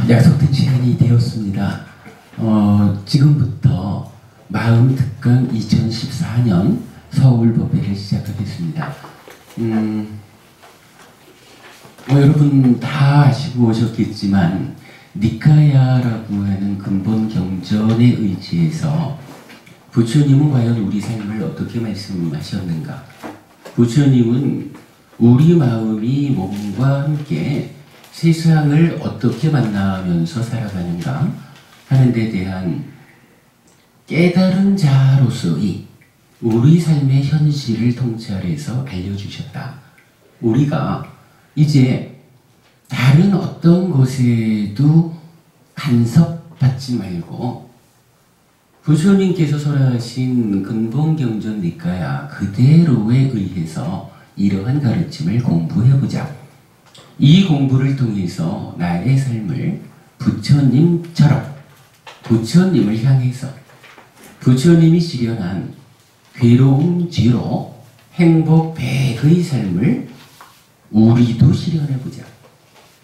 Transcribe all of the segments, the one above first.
약속된 시간이 되었습니다. 지금부터 마음특강 2014년 서울법회를 시작하겠습니다. 여러분 다 아시고 오셨겠지만 니카야라고 하는 근본 경전에 의지해서 부처님은 과연 우리 삶을 어떻게 말씀하셨는가? 부처님은 우리 마음이 몸과 함께 세상을 어떻게 만나면서 살아가는가 하는 데 대한 깨달은 자로서의 우리 삶의 현실을 통찰해서 알려주셨다. 우리가 이제 다른 어떤 것에도 간섭받지 말고 부처님께서 설하신 근본경전 니카야 그대로에 의해서 이러한 가르침을 공부해보자. 이 공부를 통해서 나의 삶을 부처님처럼 부처님을 향해서 부처님이 실현한 괴로움 지로 행복 백의 삶을 우리도 실현해보자.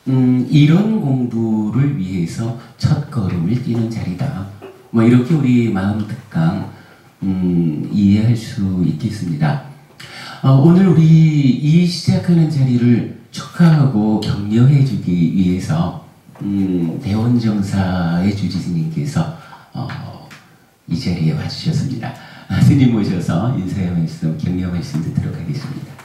이런 공부를 위해서 첫 걸음을 뛰는 자리다. 이렇게 우리 마음특강 이해할 수 있겠습니다. 오늘 우리 이 시작하는 자리를 축하하고 격려해주기 위해서 대원정사의 주지스님께서 이 자리에 와주셨습니다. 스님 모셔서 인사의 말씀, 격려 말씀 듣도록 하겠습니다.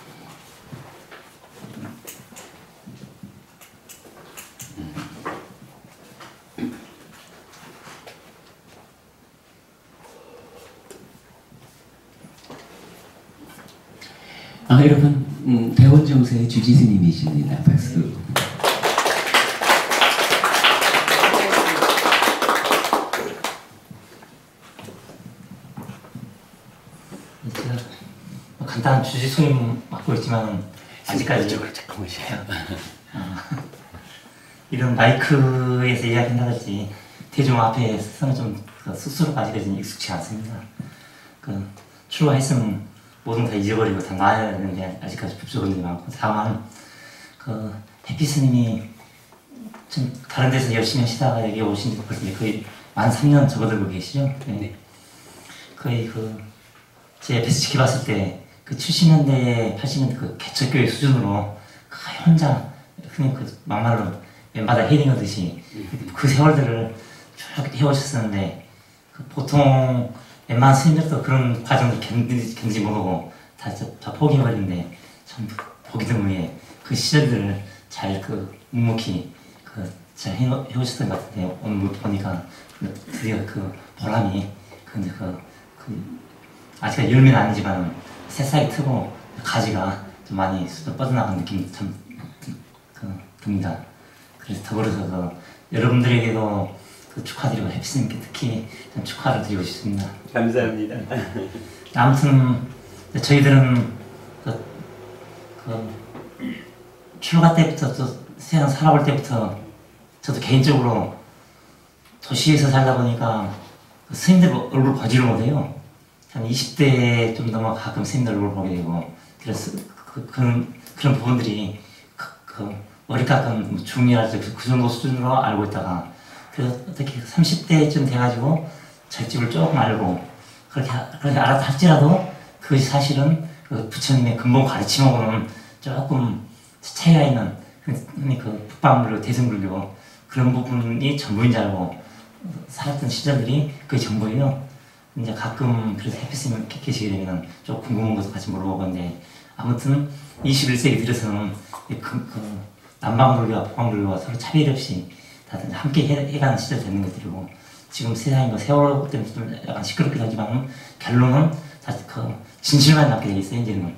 여러분, 대원정사의 주지스님이십니다. 박수. 제가 간단한 주지스님 맡고 있지만 아직까지 이런 마이크에서 이야기한다든지 대중 앞에서는 좀 스스로가 아직까지는 익숙치 않습니다. 출가했으면 모든 다 잊어버리고 다 놔야 되는데 아직까지 흡수근이 많고, 다만 해피 스님이 좀 다른 데서 열심히 하시다가 여기 오신 지 벌써 거의 만 3년 접어들고 계시죠. 네. 거의 제 옆에서 지켜봤을 때 70년대, 80년대 개척교회 수준으로 혼자 흔히 막말로 맨바다 헤딩하듯이 그 세월들을 쭉 해오셨었는데 보통 웬만한 스님들도 그런 과정을 견디지 못하고 다 포기해버리는데 참 보기 드문에 그 시절들을 잘 묵묵히 잘 해오셨던 것 같은데 오늘 보니까 드디어 보람이 아직까지 열매는 아니지만 새싹이 트고 가지가 좀 많이 뻗어나간 느낌이 참 듭니다. 그래서 더불어서 여러분들에게도 축하드리고 해피스님께 특히 축하를 드리고 싶습니다. 감사합니다. 아무튼 저희들은 출가 때부터 또 세상 살아볼 때부터 저도 개인적으로 도시에서 살다 보니까 스님들 얼굴 보지를 못해요. 한 20대 좀 넘어 가끔 스님들 얼굴 보게 되고, 그래서 그런 부분들이 머리 깎은 중이라든지 그 정도 수준으로 알고 있다가, 그래서 어떻게 30대쯤 돼가지고 절집을 조금 알고 그렇게 알았다 할지라도 그것이 사실은 부처님의 근본 가르침하고는 조금 차이가 있는 북방불교, 대승불교 그런 부분이 전부인 줄 알고 살았던 시절들이 그게 전부예요. 이제 가끔 그래서 해피스님 계시게 되면 좀 궁금한 것도 같이 물어보건데, 아무튼 21세기 들어서는 남방불교와 북방불교가 서로 차별 없이 다들 함께 해가는 시절 되는 것들이고, 지금 세상이 세월호 때문에 좀 약간 시끄럽기도 하지만 결론은 다 진실만 남게 되어 있어요. 이제는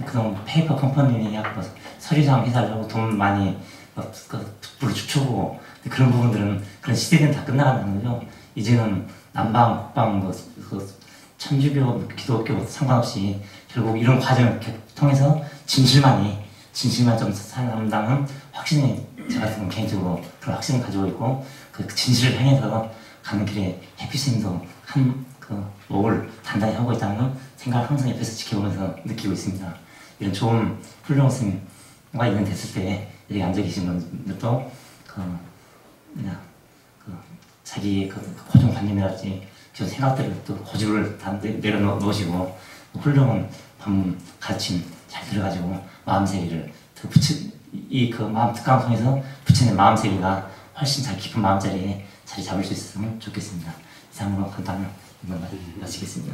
그동안 페이퍼 컴퍼니에 서류상 회사를 하고 돈 많이 북부를 추초고 그런 부분들은 그런 시대는 다 끝나간다는 거죠. 이제는 남방, 북방, 천주교, 기독교 상관없이 결국 이런 과정을 통해서 진실만 좀 살아남는다는 확신이 저 같은 개인적으로 그런 확신을 가지고 있고, 그 진실을 향해서 가는 길에 해피스님도 한 목을 단단히 하고 있다는 생각을 항상 옆에서 지켜보면서 느끼고 있습니다. 이런 좋은 훌륭한 스님과 이런 됐을 때 여기 앉아 계신 분들도 그냥 자기의 고정관념이랄지 그런 생각들을 또 고집을 다 내려놓으시고 훌륭한 방문 가르침 잘 들어가지고 마음세계를 그 마음 특강 통해서 부처님의 마음세계가 훨씬 잘 깊은 마음자리에 자리 잡을 수 있었으면 좋겠습니다. 이상으로 간단히 이만 마치겠습니다.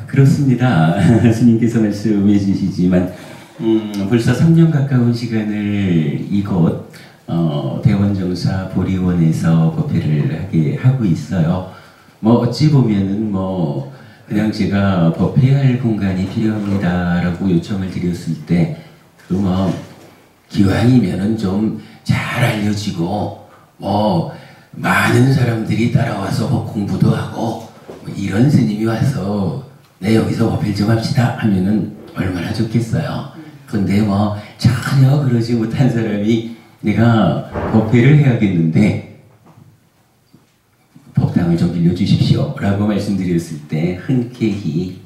그렇습니다. 스님께서 말씀해 주시지만 벌써 3년 가까운 시간을 이곳 대원정사 보리원에서 법회를 하고 있어요. 뭐 어찌 보면은 뭐 그냥 제가 법회할 공간이 필요합니다라고 요청을 드렸을 때 그 뭐 기왕이면은 좀 잘 알려지고 뭐 많은 사람들이 따라와서 공부도 하고 뭐 이런 스님이 와서 네 여기서 법회를 좀 합시다 하면은 얼마나 좋겠어요. 근데 뭐 전혀 그러지 못한 사람이 내가 법회를 해야겠는데 법당을 좀 빌려주십시오 라고 말씀드렸을 때 흔쾌히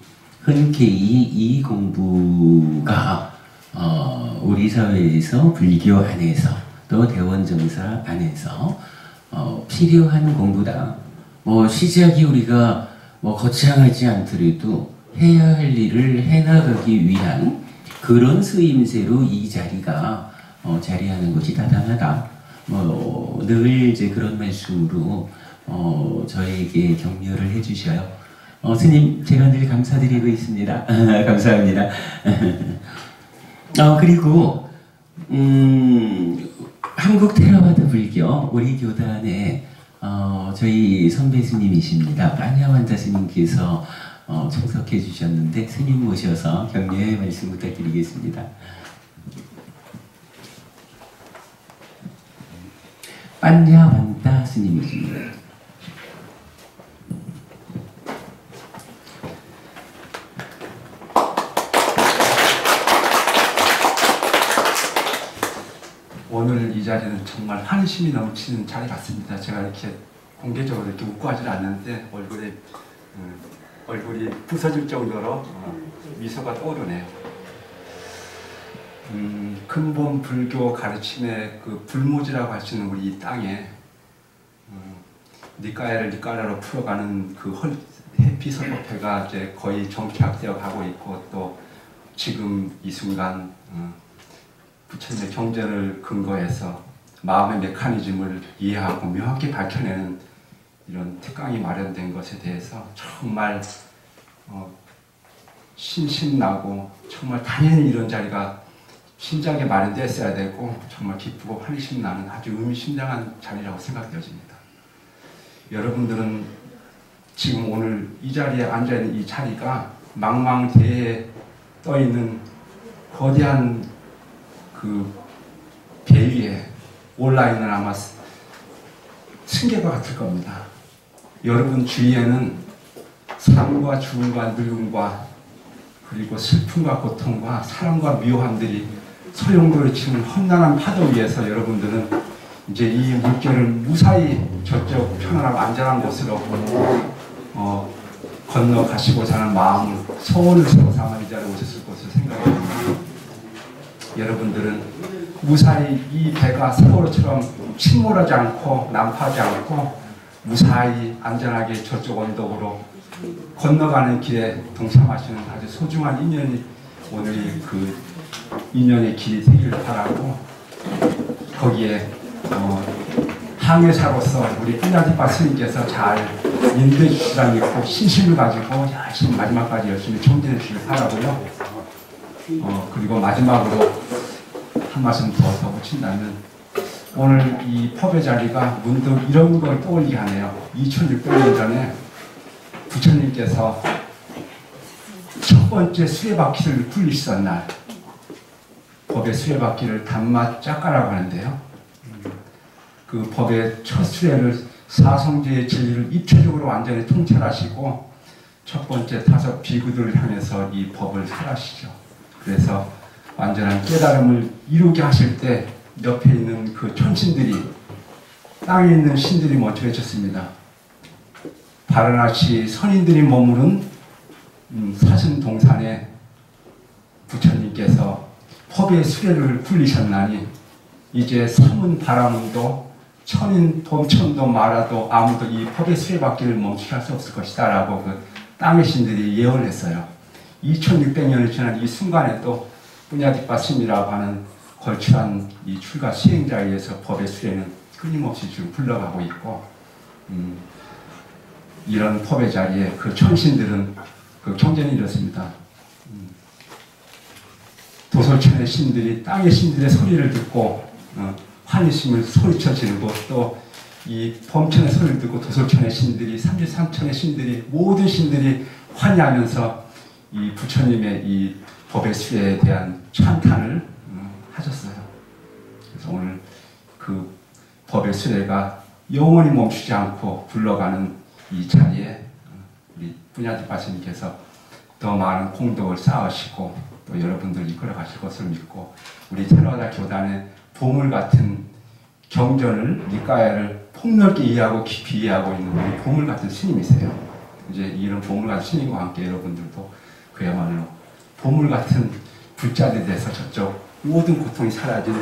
이 공부가 우리 사회에서 불교 안에서 또 대원정사 안에서 필요한 공부다. 뭐 시작이 우리가 뭐 거창하지 않더라도 해야 할 일을 해나가기 위한 그런 쓰임새로 이 자리가 자리하는 것이 타당하다. 늘 이제 그런 말씀으로 저에게 격려를 해주셔요. 스님 제가 늘 감사드리고 있습니다. 감사합니다. 그리고 한국 테라와다 불교 우리 교단에 저희 선배 스님이십니다. 빠냐완자 스님께서 참석해 주셨는데 스님 모셔서 격려의 말씀 부탁드리겠습니다. 빠냐완자 스님이십니다. 오늘 이 자리는 정말 환심이 넘치는 자리 같습니다. 제가 이렇게 공개적으로 이렇게 웃고 하질 않는데 얼굴이 부서질 정도로 미소가 떠오르네요. 근본 불교 가르침의 그 불모지라고 할 수 있는 우리 이 땅에 니까야를 니까야로 풀어가는 그 해피선법회가 이제 거의 정착되어 가고 있고 또 지금 이 순간 부처님의 경전을 근거해서 마음의 메커니즘을 이해하고 명확히 밝혀내는 이런 특강이 마련된 것에 대해서 정말 신심나고 정말 당연히 이런 자리가 신작에 마련되었어야 되고 정말 기쁘고 환희심나는 아주 의미심장한 자리라고 생각되어집니다. 여러분들은 지금 오늘 이 자리에 앉아있는 이 자리가 망망대해에 떠있는 거대한 그 배 위에 올라있는 아마 승객과 같을 겁니다. 여러분 주위에는 삶과 죽음과 늙음과 그리고 슬픔과 고통과 사랑과 미워함들이 소용돌이 치는 험난한 파도 위에서 여러분들은 이제 이 물결을 무사히 저쪽 편안하고 안전한 곳으로 건너가시고자 하는 마음을 소원을 서로 삼아 이 자리에 오셨을 것으로 생각합니다. 여러분들은 무사히 이 배가 세월호처럼 침몰하지 않고 난파하지 않고 무사히 안전하게 저쪽 언덕으로 건너가는 길에 동참하시는 아주 소중한 인연이 오늘 그 인연의 길이 되기를 바라고 거기에 항해사로서 우리 뿌냐디파 스님께서 잘 인도해 주시라는 믿고 신심을 가지고 열심히 마지막까지 열심히 청진해 주시길 바라고요. 그리고 마지막으로 한 말씀 더 붙인다면 오늘 이 법의 자리가 문득 이런 걸 떠올리게 하네요. 2600년 전에 부처님께서 첫 번째 수레바퀴를 굴리시던 날 법의 수레바퀴를 단맛 짝가라고 하는데요. 그 법의 첫 수레를 사성제의 진리를 입체적으로 완전히 통찰하시고 첫 번째 5 비구들을 향해서 이 법을 설하시죠. 그래서 완전한 깨달음을 이루게 하실 때 옆에 있는 그 천신들이 땅에 있는 신들이 먼저 외쳤습니다. 바라나시 선인들이 머무는 사슴동산에 부처님께서 법의 수레를 굴리셨나니 이제 삼은 바람도 천인 봄천도 말아도 아무도 이 법의 수레바퀴를 멈추게 할 수 없을 것이다 라고 그 땅의 신들이 예언을 했어요. 2600년을 지난 이 순간에 또 뿌냐디빠심이라고 하는 걸출한 이 출가 시행자에 의해서 법의 수레는 끊임없이 지금 굴러가고 있고, 이런 법의 자리에 그 천신들은 그 경전이 이렇습니다. 도솔천의 신들이 땅의 신들의 소리를 듣고 환희심을 소리쳐 지르고, 또 이 범천의 소리를 듣고 도솔천의 신들이 33천의 신들이 모든 신들이 환희하면서 이 부처님의 이 법의 수레에 대한 찬탄을 하셨어요. 그래서 오늘 그 법의 수레가 영원히 멈추지 않고 굴러가는 이 자리에 우리 뿌냐디빠스님께서 더 많은 공덕을 쌓으시고 또 여러분들 이끌어 가실 것을 믿고, 우리 테라와다 교단의 보물 같은 경전을, 니까야를 폭넓게 이해하고 깊이 이해하고 있는 우리 보물 같은 스님이세요. 이제 이런 보물 같은 스님과 함께 여러분들도 그야말로 보물 같은 불자들이 돼서 저쪽 모든 고통이 사라진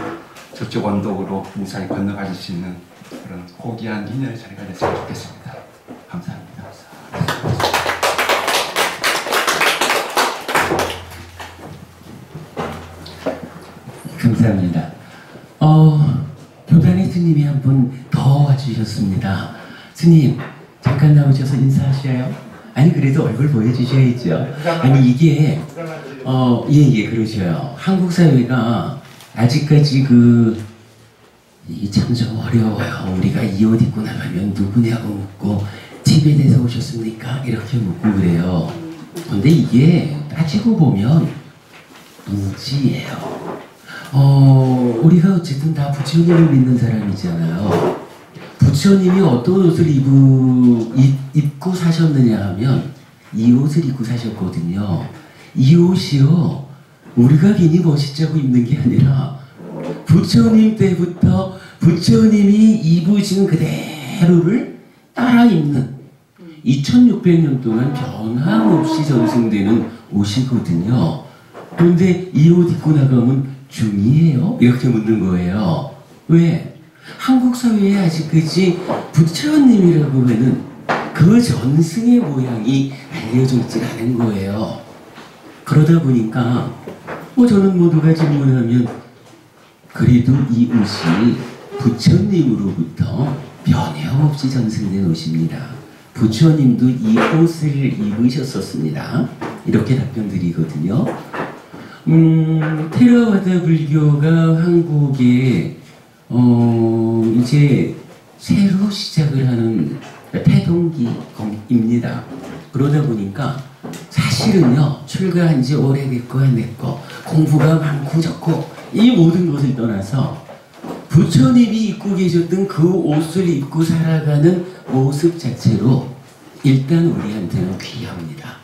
저쪽 언덕으로 무사히 건너가실 수 있는 그런 고귀한 인연의 자리가 됐으면 좋겠습니다. 감사합니다. 감사합니다. 교단의 스님이 한 분 더 와주셨습니다. 스님, 잠깐 나오셔서 인사하셔요. 아니, 그래도 얼굴 보여주셔야죠. 아니, 이게, 예, 그러셔요. 한국 사회가 아직까지 이게 참 좀 어려워요. 우리가 이 옷 입고 나가면 누구냐고 묻고, 티벳에서 오셨습니까? 이렇게 묻고 그래요. 근데 이게 따지고 보면 무지예요. 우리가 어쨌든 다 부처님을 믿는 사람이잖아요. 부처님이 어떤 옷을 입고 사셨느냐 하면 이 옷을 입고 사셨거든요. 이 옷이요, 우리가 괜히 멋있자고 입는 게 아니라 부처님 때부터 부처님이 입으신 그대로를 따라 입는 2600년 동안 변함없이 전승되는 옷이거든요. 그런데 이 옷 입고 나가면 중이에요? 이렇게 묻는 거예요. 왜? 한국 사회에 아직까지 부처님이라고 하는 그 전승의 모양이 알려져 있지 않은 거예요. 그러다 보니까 저는 모두가 질문하면 그래도 이 옷이 부처님으로부터 변함없이 전승된 옷입니다. 부처님도 이 옷을 입으셨었습니다. 이렇게 답변드리거든요. 테라와다 불교가 한국에 이제 새로 시작을 하는 태동기입니다. 그러다 보니까 사실은요, 출가한 지 오래됐고 안 됐고 공부가 많고 적고 이 모든 것을 떠나서 부처님이 입고 계셨던 그 옷을 입고 살아가는 모습 자체로 일단 우리한테는 귀합니다.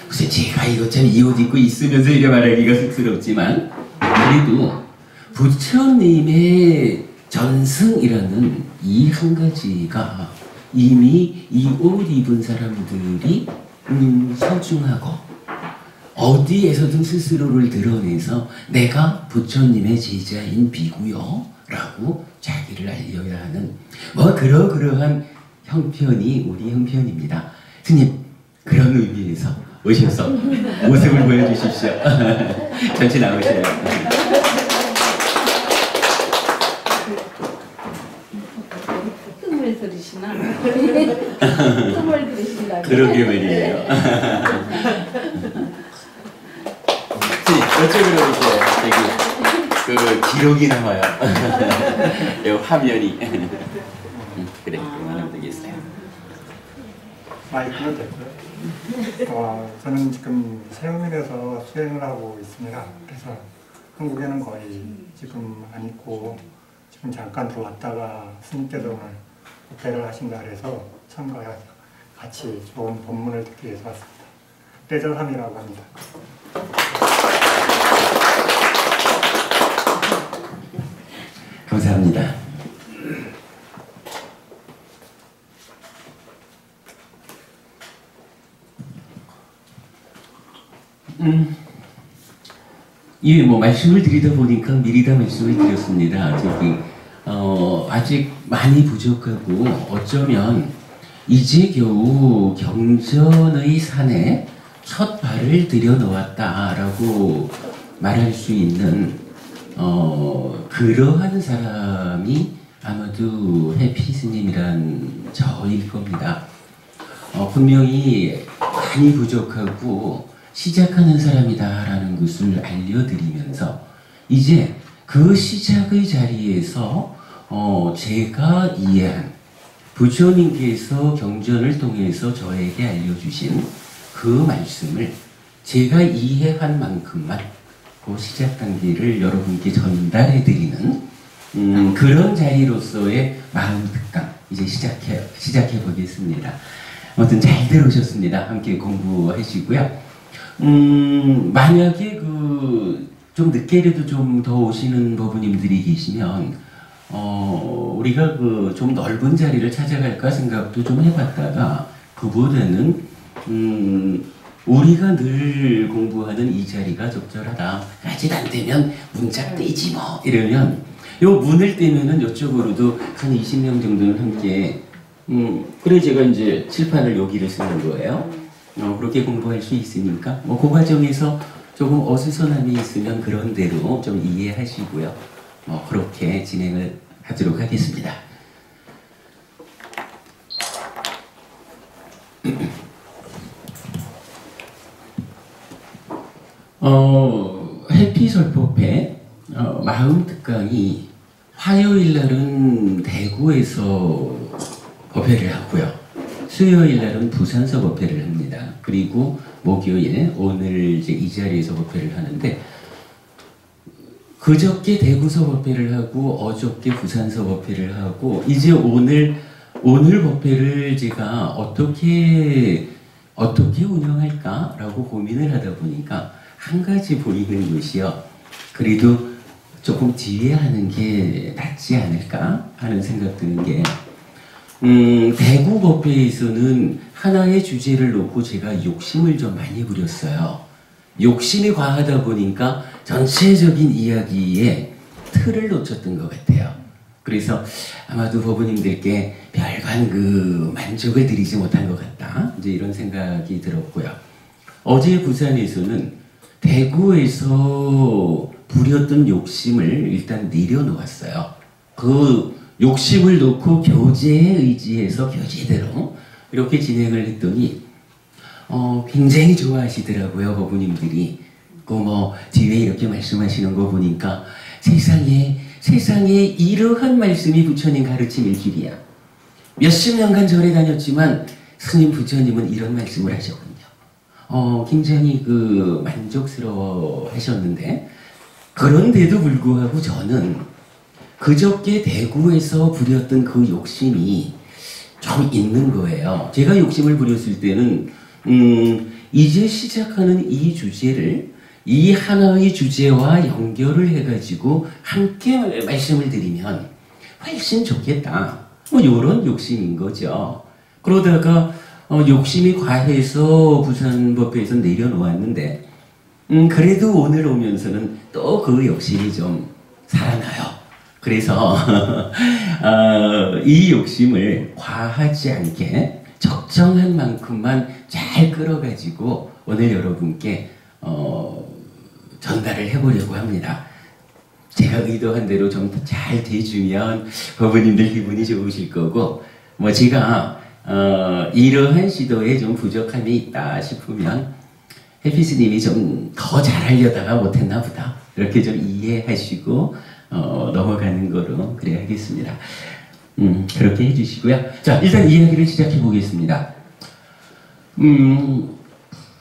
그래서 제가 이거 참 이 옷 입고 있으면서 이래 말하기가 쑥스럽지만 그래도 부처님의 전승이라는 이 한 가지가 이미 이 옷 입은 사람들이 소중하고 어디에서든 스스로를 드러내서 내가 부처님의 제자인 비구요 라고 자기를 알려야 하는 그러한 형편이 우리 형편입니다. 스님, 그런 의미에서 오셔서 모습을 보여주십시오. 전체 나오셔요. 뜸을 들으시나? 뜸을 들으신다. 그러게 말이에요. 이쪽으로 오세요. 저기 기록이 남아요. 이 화면이. 그래, 그만하면 되겠어요. 마이크는 됐고요. 저는 지금 세우민에서 수행을 하고 있습니다. 그래서 한국에는 거의 지금 안 있고 지금 잠깐 들어왔다가 스님께서 오늘 법회를 하신다 그래서 참가해서 같이 좋은 법문을 듣기 위해서 왔습니다. 빼자삼이라고 합니다. 감사합니다. 예, 뭐 말씀을 드리다 보니까 미리 다 말씀을 드렸습니다. 아직 많이 부족하고 어쩌면 이제 겨우 경전의 산에 첫 발을 들여놓았다라고 말할 수 있는 그러한 사람이 아마도 해피 스님이란 저일 겁니다. 분명히 많이 부족하고 시작하는 사람이다라는 것을 알려드리면서 이제 그 시작의 자리에서 제가 이해한 부처님께서 경전을 통해서 저에게 알려주신 그 말씀을 제가 이해한 만큼만 그 시작 단계를 여러분께 전달해드리는 그런 자리로서의 마음 특강 이제 시작해 보겠습니다. 아무튼 잘 들으셨습니다. 함께 공부하시고요. 만약에 좀 늦게라도 좀 더 오시는 부부님들이 계시면 우리가 좀 넓은 자리를 찾아갈까 생각도 좀 해봤다가 그보다는 우리가 늘 공부하는 이 자리가 적절하다. 아직 안 되면 문짝 떼지 뭐 이러면 요 문을 떼면은 이쪽으로도 한 20명 정도는 함께 그래 제가 이제 칠판을 여기를 쓰는 거예요. 그렇게 공부할 수 있으니까 그 과정에서 조금 어수선함이 있으면 그런 대로 좀 이해하시고요. 그렇게 진행을 하도록 하겠습니다. 해피설법회 마음 특강이 화요일 날은 대구에서 법회를 하고요. 수요일 날은 부산서 법회를 합니다. 그리고 목요일 오늘 이제 이 자리에서 법회를 하는데 그저께 대구서 법회를 하고 어저께 부산서 법회를 하고 이제 오늘 법회를 제가 어떻게 운영할까라고 고민을 하다 보니까 한 가지 보이는 것이요. 그래도 조금 뒤에 하는 게 낫지 않을까 하는 생각 드는 게 대구 법회에서는 하나의 주제를 놓고 제가 욕심을 좀 많이 부렸어요. 욕심이 과하다 보니까 전체적인 이야기에 틀을 놓쳤던 것 같아요. 그래서 아마도 법부님들께 별반 만족을 드리지 못한 것 같다. 이제 이런 생각이 들었고요. 어제 부산에서는 대구에서 부렸던 욕심을 일단 내려놓았어요. 그 욕심을 놓고 교제에 의지해서 교제대로 이렇게 진행을 했더니 굉장히 좋아하시더라고요, 법부님들이. 뒤에 이렇게 말씀하시는 거 보니까 세상에 이러한 말씀이 부처님 가르침일 줄이야. 몇십 년간 절에 다녔지만 스님 부처님은 이런 말씀을 하셨군요. 굉장히 만족스러워 하셨는데 그런데도 불구하고 저는 그저께 대구에서 부렸던 그 욕심이 좀 있는 거예요. 제가 욕심을 부렸을 때는 이제 시작하는 이 주제를 이 하나의 주제와 연결을 해가지고 함께 말씀을 드리면 훨씬 좋겠다. 이런 욕심인 거죠. 그러다가 욕심이 과해서 부산법회에서 내려놓았는데 그래도 오늘 오면서는 또 그 욕심이 좀 살아나요. 그래서 이 욕심을 과하지 않게 적정한 만큼만 잘 끌어가지고 오늘 여러분께 전달을 해보려고 합니다. 제가 의도한 대로 좀 잘 돼주면 법부님들 기분이 좋으실 거고 제가 이러한 시도에 좀 부족함이 있다 싶으면 해피스님이 좀 더 잘하려다가 못했나 보다 이렇게 좀 이해하시고 넘어가는 거로 그래야 하겠습니다. 그렇게 해주시고요. 자, 일단 이야기를 시작해 보겠습니다.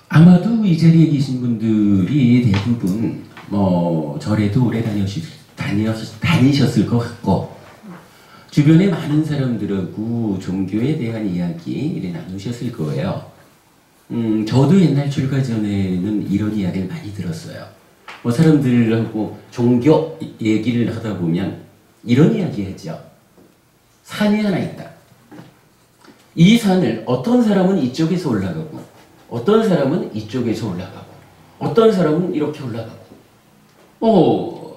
아마도 이 자리에 계신 분들이 대부분 절에도 오래 다니셨을 것 같고 주변에 많은 사람들하고 종교에 대한 이야기를 나누셨을 거예요. 저도 옛날 출가 전에는 이런 이야기를 많이 들었어요. 사람들하고 종교 얘기를 하다 보면 이런 이야기 하죠. 산이 하나 있다. 이 산을 어떤 사람은 이쪽에서 올라가고 어떤 사람은 이쪽에서 올라가고 어떤 사람은 이렇게 올라가고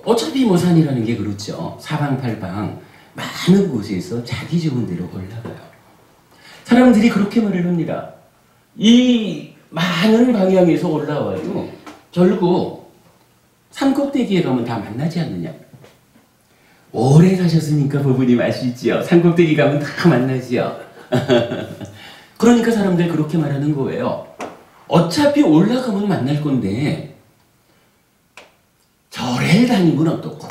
어차피 뭐 산이라는 게 그렇죠. 사방팔방 많은 곳에서 자기 좋은 대로 올라가요. 사람들이 그렇게 말을 합니다. 이 많은 방향에서 올라와도 결국 산꼭대기에 가면 다 만나지 않느냐. 오래 사셨으니까 부부님 아시죠? 산꼭대기 가면 다 만나지요. 그러니까 사람들 그렇게 말하는 거예요. 어차피 올라가면 만날 건데 절에 다니면 어떻고,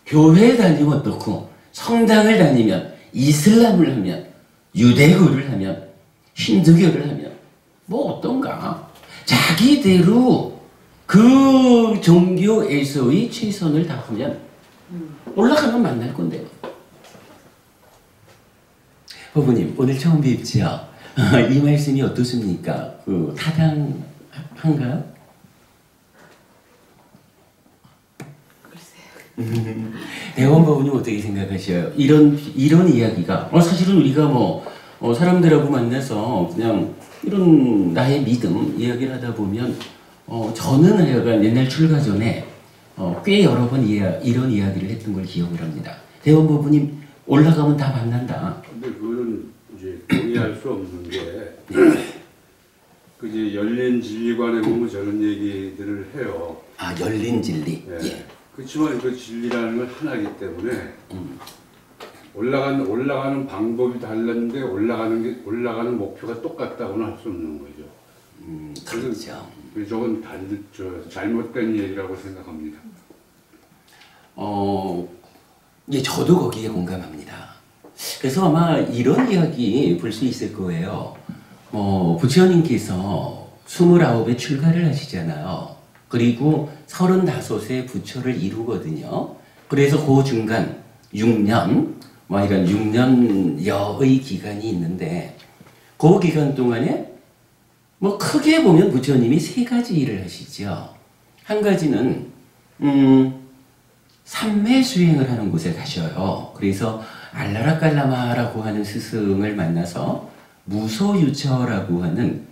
교회 다니면 어떻고, 성당을 다니면, 이슬람을 하면, 유대교를 하면, 힌두교를 하면 뭐 어떤가. 자기대로 그 종교에서의 최선을 다하면 올라가면 만날 건데요. 부부님 오늘 처음 뵙지요? 이 말씀이 어떻습니까? 타당한가요? 대원부부님 어떻게 생각하셔요? 이런 이야기가 사실은 우리가 사람들하고 만나서 그냥 이런 나의 믿음 이야기를 하다 보면 저는 하여간 옛날 출가 전에 꽤 여러 번 이런 이야기를 했던 걸 기억을 합니다. 대원부부님 올라가면 다 만난다. 근데 그거는 이제 동의할 수 없는 게 그 이제 열린 진리관에 보면 저런 얘기들을 해요. 아, 열린 진리. 네. 예. 그렇지만 그 진리라는 건 하나이기 때문에 올라가는 방법이 달랐는데 올라가는 목표가 똑같다고는 할 수 없는 거죠. 그렇죠. 그래서 저건 잘못된 얘기라고 생각합니다. 예, 저도 거기에 공감합니다. 그래서 아마 이런 이야기 볼 수 있을 거예요. 부처님께서 29에 출가를 하시잖아요. 그리고 35에 부처를 이루거든요. 그래서 그 중간 6년, 이런 6년여의 기간이 있는데 그 기간 동안에 크게 보면 부처님이 3가지 일을 하시죠. 한 가지는 삼매 수행을 하는 곳에 가셔요. 그래서 알라라깔라마라고 하는 스승을 만나서 무소유처라고 하는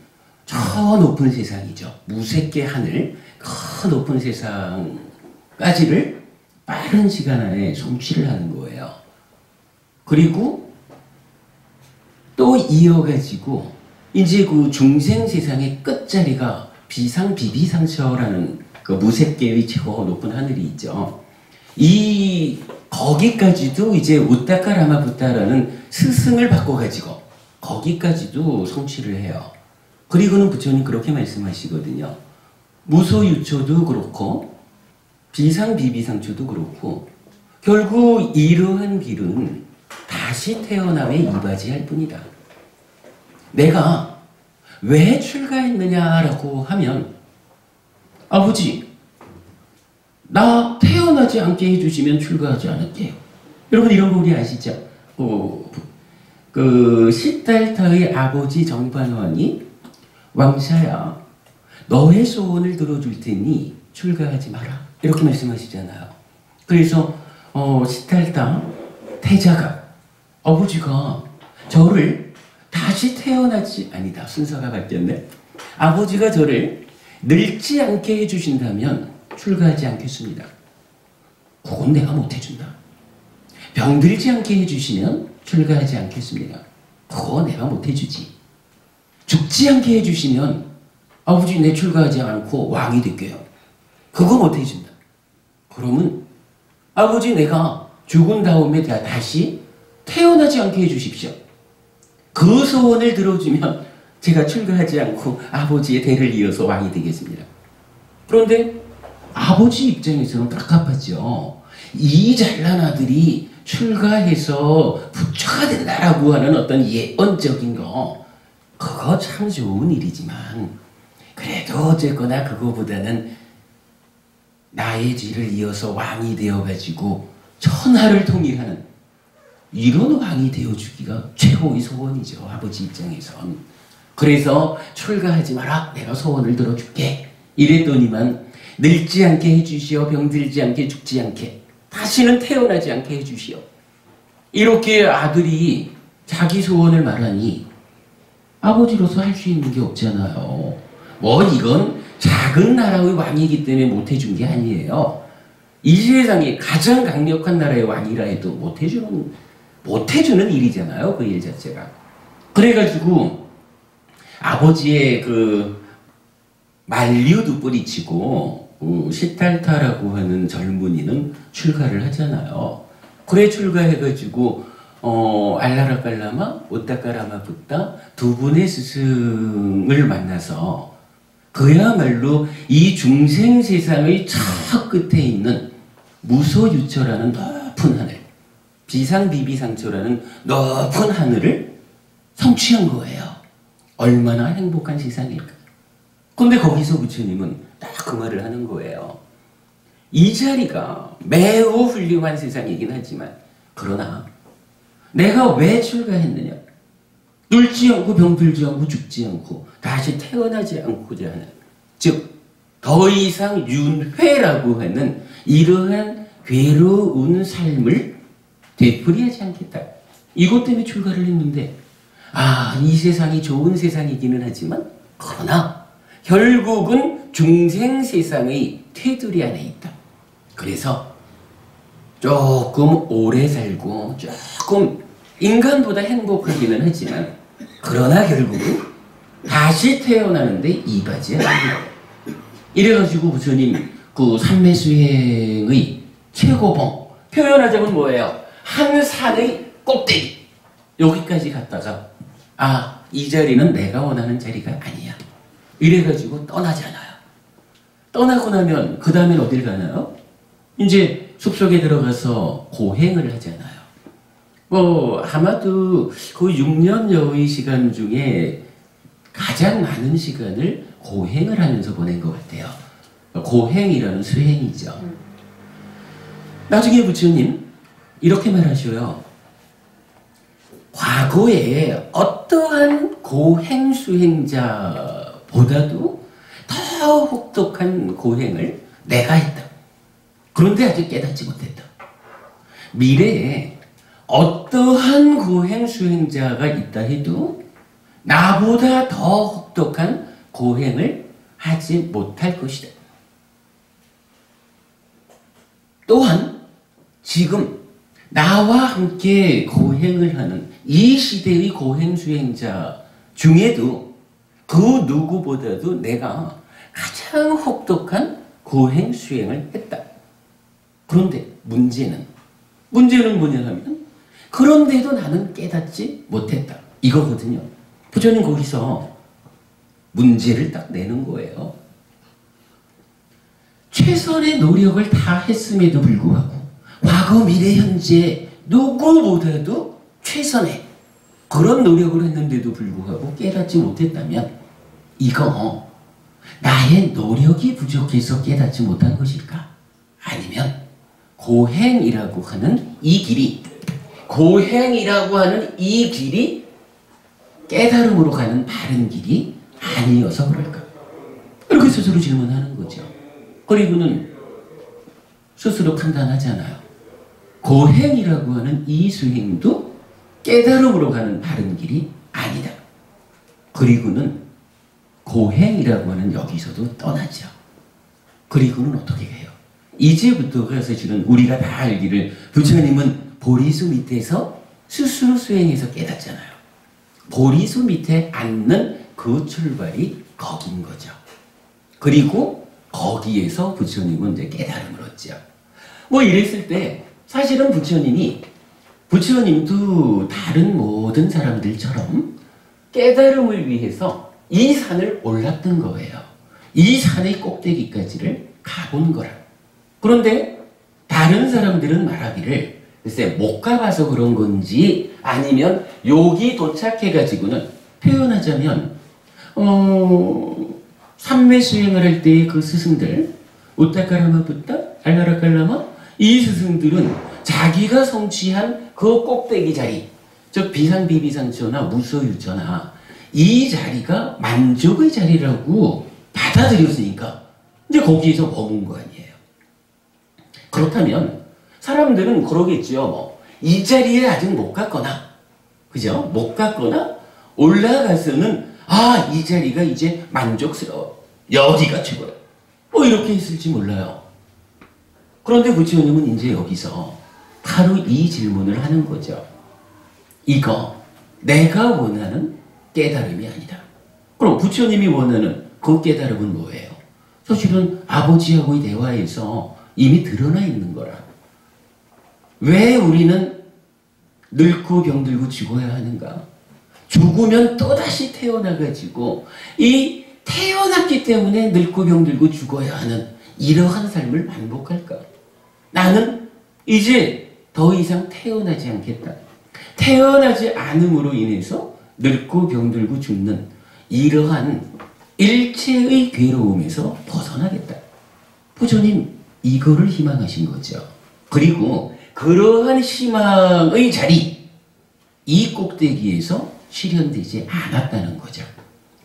저 높은 세상이죠. 무색계 하늘, 그 높은 세상까지를 빠른 시간 안에 성취를 하는 거예요. 그리고 또 이어가지고 이제 그 중생 세상의 끝자리가 비상비비상처라는 그 무색계의 최고 높은 하늘이 있죠. 거기까지도 이제 우따까라마부따라는 스승을 바꿔가지고 거기까지도 성취를 해요. 그리고는 부처님 그렇게 말씀하시거든요. 무소유초도 그렇고 비상비비상초도 그렇고 결국 이러한 길은 다시 태어남에 이바지할 뿐이다. 내가 왜 출가했느냐라고 하면 아버지 나 태어나지 않게 해주시면 출가하지 않을게요. 여러분 이런 거 우리 아시죠? 시달타의 아버지 정반왕이 왕샤야 너의 소원을 들어줄 테니 출가하지 마라 이렇게 말씀하시잖아요. 그래서 시달타 태자가 아버지가 저를 다시 아니다 순서가 바뀌었네. 아버지가 저를 늙지 않게 해주신다면 출가하지 않겠습니다. 그건 내가 못해준다. 병들지 않게 해주시면 출가하지 않겠습니다. 그거 내가 못해주지. 죽지 않게 해주시면 아버지 내 출가하지 않고 왕이 될게요. 그거 못해준다. 그러면 아버지 내가 죽은 다음에 다시 태어나지 않게 해주십시오. 그 소원을 들어주면 제가 출가하지 않고 아버지의 대를 이어서 왕이 되겠습니다. 그런데 아버지 입장에서는 답답하죠. 이 잘난 아들이 출가해서 부처가 된다라고 하는 어떤 예언적인 거 그거 참 좋은 일이지만 그래도 어쨌거나 그거보다는 나의 뒤를 이어서 왕이 되어가지고 천하를 통일하는 이런 왕이 되어주기가 최고의 소원이죠. 아버지 입장에선. 그래서 출가하지 마라. 내가 소원을 들어줄게. 이랬더니만 늙지 않게 해주시오. 병들지 않게 죽지 않게. 다시는 태어나지 않게 해주시오. 이렇게 아들이 자기 소원을 말하니 아버지로서 할 수 있는 게 없잖아요. 이건 작은 나라의 왕이기 때문에 못해준 게 아니에요. 이 세상에 가장 강력한 나라의 왕이라 해도 못해주는 일이잖아요. 그 일 자체가. 그래가지고 아버지의 그 만류도 뿌리치고 시탈타라고 하는 젊은이는 출가를 하잖아요. 그래 출가해가지고 알라라깔라마, 오따까라마 붓다 두 분의 스승을 만나서 그야말로 이 중생 세상의 저 끝에 있는 무소유처라는 높은 하늘, 비상비비상처라는 높은 하늘을 성취한 거예요. 얼마나 행복한 세상일까. 근데 거기서 부처님은 딱 그 말을 하는 거예요. 이 자리가 매우 훌륭한 세상이긴 하지만 그러나 내가 왜 출가했느냐? 늙지 않고 병들지 않고 죽지 않고 다시 태어나지 않고자 하는, 즉 더 이상 윤회라고 하는 이러한 괴로운 삶을 되풀이하지 않겠다. 이것 때문에 출가를 했는데 이 세상이 좋은 세상이기는 하지만 그러나 결국은 중생 세상의 테두리 안에 있다. 그래서 조금 오래 살고 조금 인간보다 행복하기는 하지만 그러나 결국은 다시 태어나는데 이바지합니다. 이래가지고 부처님 그 삼매수행의 최고봉 표현하자면 뭐예요? 한 산의 꼭대기 여기까지 갔다가 이 자리는 내가 원하는 자리가 아니야. 이래가지고 떠나잖아요. 떠나고 나면 그 다음엔 어딜 가나요? 이제 숲속에 들어가서 고행을 하잖아요. 아마도 그 6년여의 시간 중에 가장 많은 시간을 고행을 하면서 보낸 것 같아요. 고행이라는 수행이죠. 나중에 부처님 이렇게 말하셔요. 과거에 어떠한 고행 수행자보다도 더 혹독한 고행을 내가 했다. 그런데 아직 깨닫지 못했다. 미래에 어떠한 고행 수행자가 있다 해도 나보다 더 혹독한 고행을 하지 못할 것이다. 또한 지금 나와 함께 고행을 하는 이 시대의 고행 수행자 중에도 그 누구보다도 내가 가장 혹독한 고행 수행을 했다. 그런데 문제는 뭐냐 하면 그런데도 나는 깨닫지 못했다. 이거거든요. 부처님 거기서 문제를 딱 내는 거예요. 최선의 노력을 다 했음에도 불구하고 과거, 미래, 현재 누구보다도 최선의 그런 노력을 했는데도 불구하고 깨닫지 못했다면 이거 나의 노력이 부족해서 깨닫지 못한 것일까? 아니면 고행이라고 하는 이 길이 깨달음으로 가는 바른 길이 아니어서 그럴까? 이렇게 스스로 질문하는 거죠. 그리고는 스스로 판단하잖아요. 고행이라고 하는 이 수행도 깨달음으로 가는 바른 길이 아니다. 그리고는 고행이라고 하는 여기서도 떠나죠. 그리고는 어떻게 해요? 이제부터가 사실은 우리가 다 알기를 부처님은 보리수 밑에서 스스로 수행해서 깨닫잖아요. 보리수 밑에 앉는 그 출발이 거긴 거죠. 그리고 거기에서 부처님은 이제 깨달음을 얻죠. 이랬을 때 사실은 부처님도 다른 모든 사람들처럼 깨달음을 위해서 이 산을 올랐던 거예요. 이 산의 꼭대기까지를 가본 거라. 그런데 다른 사람들은 말하기를 글쎄 못 가봐서 그런 건지 아니면 여기 도착해가지고는 표현하자면 삼매 수행을 할 때의 그 스승들 오따까라마 붓다 알라라깔라마 이 스승들은 자기가 성취한 그 꼭대기 자리 즉 비상비비상처나 무소유처나 이 자리가 만족의 자리라고 받아들였으니까 이제 거기에서 머문 거 아니에요. 그렇다면 사람들은 그러겠죠. 이 자리에 아직 못 갔거나 그죠? 못 갔거나 올라가서는 이 자리가 이제 만족스러워. 여기가 최고야. 이렇게 했을지 몰라요. 그런데 부처님은 이제 여기서 바로 이 질문을 하는 거죠. 이거 내가 원하는 깨달음이 아니다. 그럼 부처님이 원하는 그 깨달음은 뭐예요? 사실은 아버지하고의 대화에서 이미 드러나 있는 거라. 왜 우리는 늙고 병들고 죽어야 하는가? 죽으면 또다시 태어나가지고 이 태어났기 때문에 늙고 병들고 죽어야 하는 이러한 삶을 반복할까? 나는 이제 더 이상 태어나지 않겠다. 태어나지 않음으로 인해서 늙고 병들고 죽는 이러한 일체의 괴로움에서 벗어나겠다. 부처님 이거를 희망하신 거죠. 그리고 그러한 희망의 자리, 이 꼭대기에서 실현되지 않았다는 거죠.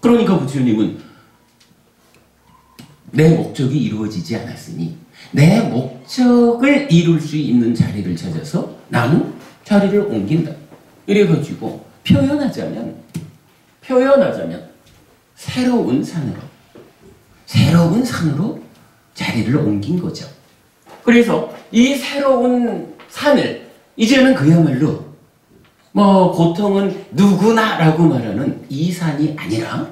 그러니까 부처님은 내 목적이 이루어지지 않았으니 내 목적을 이룰 수 있는 자리를 찾아서 나는 자리를 옮긴다. 이래가지고 표현하자면 새로운 산으로 자리를 옮긴 거죠. 그래서 이 새로운 산을 이제는 그야말로 보통은 누구나라고 말하는 이 산이 아니라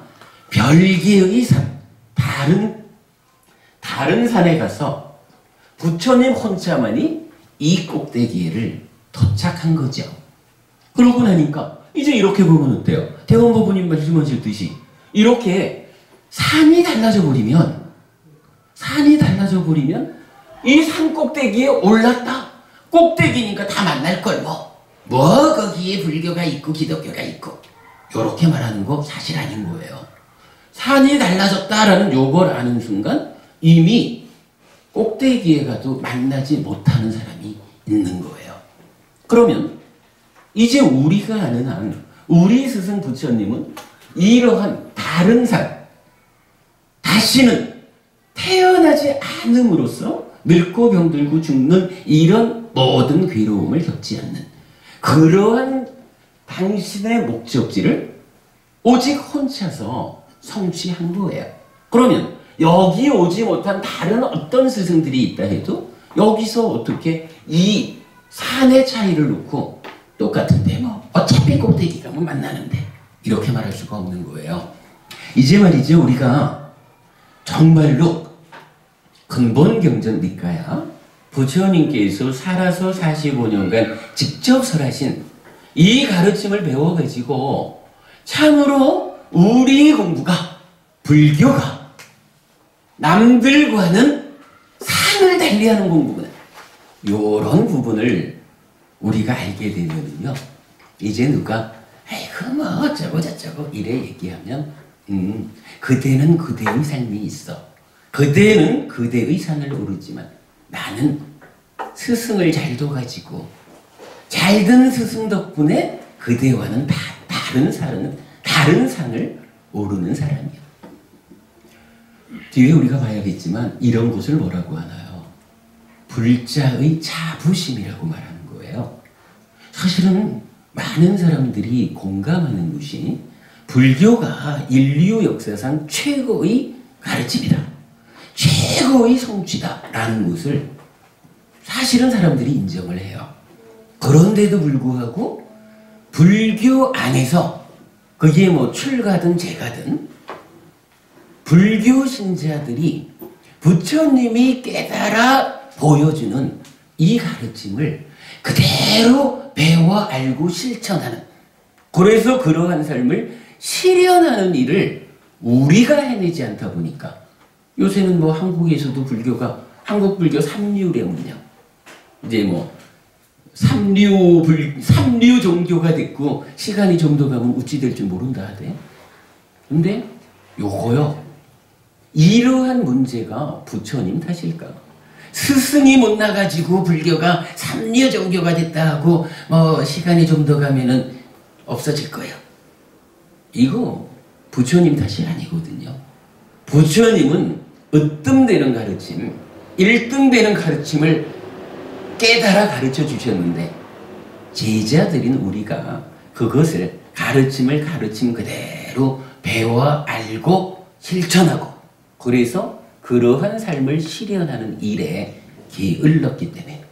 별개의 산, 다른 산에 가서 부처님 혼자만이 이 꼭대기를 도착한 거죠. 그러고 나니까 이제 이렇게 보면 어때요? 대원법부님 말씀하셨듯이 이렇게 산이 달라져 버리면 이 산 꼭대기에 올랐다. 꼭대기니까 다 만날 걸 거기에 불교가 있고 기독교가 있고 이렇게 말하는 거 사실 아닌 거예요. 산이 달라졌다라는 요걸 아는 순간 이미 꼭대기에 가도 만나지 못하는 사람이 있는 거예요. 그러면 이제 우리가 아는 한 우리 스승 부처님은 이러한 다른 산, 다시는 태어나지 않음으로써 늙고 병들고 죽는 이런 모든 괴로움을 겪지 않는 그러한 당신의 목적지를 오직 혼자서 성취한 거예요. 그러면 여기 오지 못한 다른 어떤 스승들이 있다 해도 여기서 어떻게 이 산의 차이를 놓고 똑같은데 어차피 꼭대기 가면 만나는데 이렇게 말할 수가 없는 거예요. 이제 말이죠, 우리가 정말로 근본 경전 니까야 부처님께서 살아서 45년간 직접 설하신 이 가르침을 배워가지고 참으로 우리 공부가 불교가 남들과는 산을 달리하는 공부구나. 요런 부분을 우리가 알게 되면요, 이제 누가 아이고 어쩌고 저쩌고 이래 얘기하면 그대는 그대의 삶이 있어. 그대는 그대의 산을 오르지만 나는 스승을 잘 둬가지고 잘든 스승 덕분에 그대와는 다른 산을 오르는 사람이야. 뒤에 우리가 봐야겠지만 이런 것을 뭐라고 하나요? 불자의 자부심이라고 말하는 거예요. 사실은 많은 사람들이 공감하는 것이 불교가 인류 역사상 최고의 가르침이다, 최고의 성취다라는 것을 사실은 사람들이 인정을 해요. 그런데도 불구하고 불교 안에서 그게 출가든 재가든 불교 신자들이 부처님이 깨달아 보여주는 이 가르침을 그대로 배워 알고 실천하는, 그래서 그러한 삶을 실현하는 일을 우리가 해내지 않다 보니까 요새는 한국에서도 불교가 한국 불교 삼류래문요. 이제 삼류 종교가 됐고 시간이 좀 더 가면 어찌 될 줄 모른다 하대. 근데 요거요, 이러한 문제가 부처님 탓일까? 스승이 못 나가지고 불교가 삼류 종교가 됐다 하고 시간이 좀 더 가면은 없어질 거예요. 이거 부처님 탓이 아니거든요. 부처님은 으뜸되는 가르침, 1등 되는 가르침을 깨달아 가르쳐 주셨는데 제자들인 우리가 그것을 가르침 그대로 배워 알고 실천하고 그래서 그러한 삶을 실현하는 일에 게을렀기 때문에,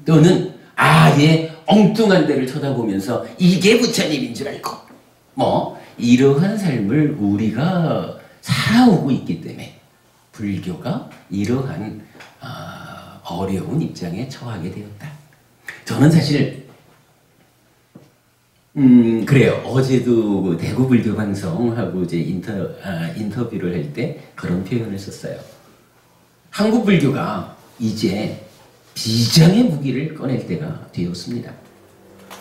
또는 아예 엉뚱한 데를 쳐다보면서 이게 부처님인 줄 알고 뭐 이러한 삶을 우리가 살아오고 있기 때문에 불교가 이러한 어려운 입장에 처하게 되었다. 저는 사실 그래요. 어제도 그 대구 불교 방송하고 이제 인터뷰를 할 때 그런 표현을 썼어요. 한국 불교가 이제 비장의 무기를 꺼낼 때가 되었습니다.